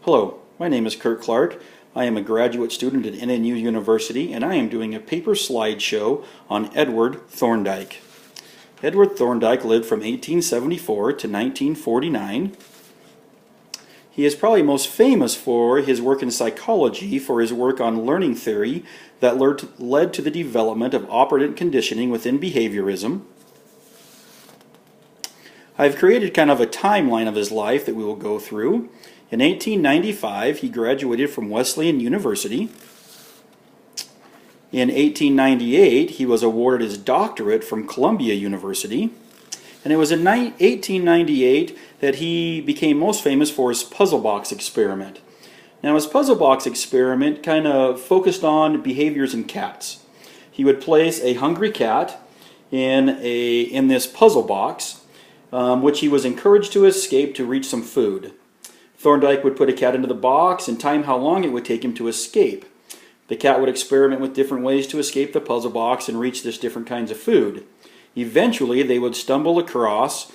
Hello, my name is Kurt Clark. I am a graduate student at NNU University, and I am doing a paper slideshow on Edward Thorndike. Edward Thorndike lived from 1874 to 1949. He is probably most famous for his work in psychology, for his work on learning theory that led to the development of operant conditioning within behaviorism. I've created kind of a timeline of his life that we will go through. In 1895, he graduated from Wesleyan University. In 1898, he was awarded his doctorate from Columbia University. And it was in 1898 that he became most famous for his puzzle box experiment. Now, his puzzle box experiment kind of focused on behaviors in cats. He would place a hungry cat in this puzzle box, which he was encouraged to escape to reach some food. Thorndike would put a cat into the box and time how long it would take him to escape. The cat would experiment with different ways to escape the puzzle box and reach this different kinds of food. Eventually, they would stumble across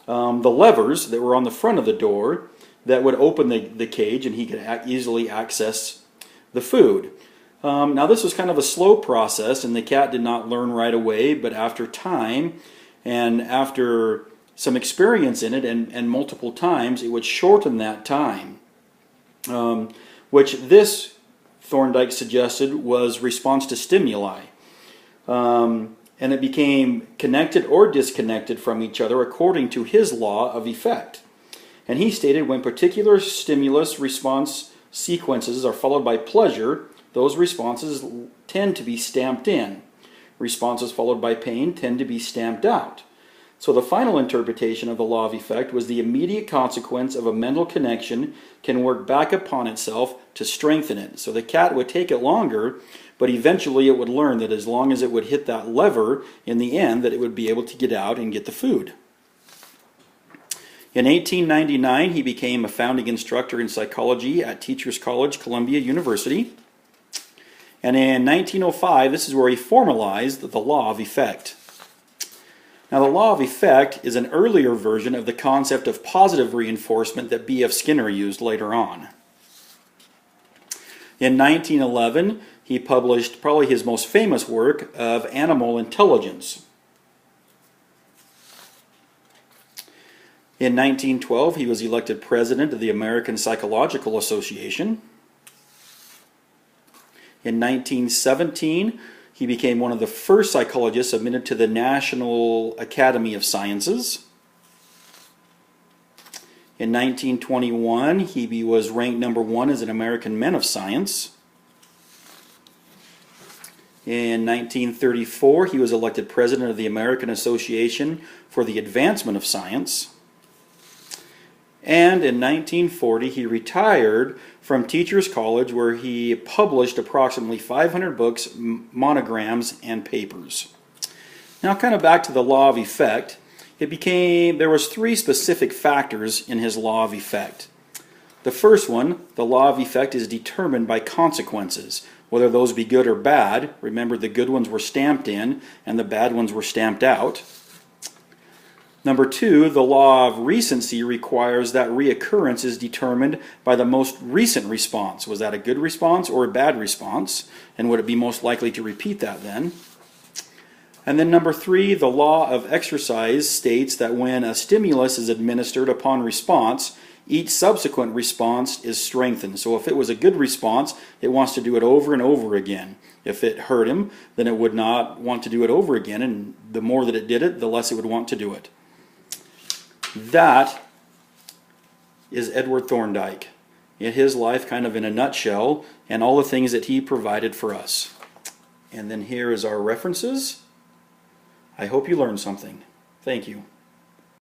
the levers that were on the front of the door that would open the cage, and he could easily access the food. Now, this was kind of a slow process, and the cat did not learn right away, but after time and after some experience in it and multiple times, it would shorten that time, which this Thorndike suggested was response to stimuli. And it became connected or disconnected from each other according to his law of effect. And he stated when particular stimulus response sequences are followed by pleasure, those responses tend to be stamped in. Responses followed by pain tend to be stamped out. So the final interpretation of the law of effect was the immediate consequence of a mental connection can work back upon itself to strengthen it. So the cat would take it longer, but eventually it would learn that as long as it would hit that lever in the end, that it would be able to get out and get the food. In 1899, he became a founding instructor in psychology at Teachers College, Columbia University. And in 1905, this is where he formalized the law of effect. Now, the law of effect is an earlier version of the concept of positive reinforcement that B.F. Skinner used later on. In 1911, he published probably his most famous work of animal intelligence. In 1912, he was elected president of the American Psychological Association. In 1917, he became one of the first psychologists admitted to the National Academy of Sciences. In 1921, he was ranked number 1 as an American Man of Science. In 1934, he was elected president of the American Association for the Advancement of Science. And in 1940, he retired from Teachers College, where he published approximately 500 books, monograms, and papers. Now, kind of back to the law of effect, there was 3 specific factors in his law of effect. The first one, the law of effect, is determined by consequences, whether those be good or bad. Remember, the good ones were stamped in, and the bad ones were stamped out. Number 2, the law of recency requires that reoccurrence is determined by the most recent response. Was that a good response or a bad response? And would it be most likely to repeat that then? And then number 3, the law of exercise states that when a stimulus is administered upon response, each subsequent response is strengthened. So if it was a good response, it wants to do it over and over again. If it hurt him, then it would not want to do it over again, and the more that it did it, the less it would want to do it. That is Edward Thorndike, in his life kind of in a nutshell, and all the things that he provided for us. And then here is our references. I hope you learned something. Thank you.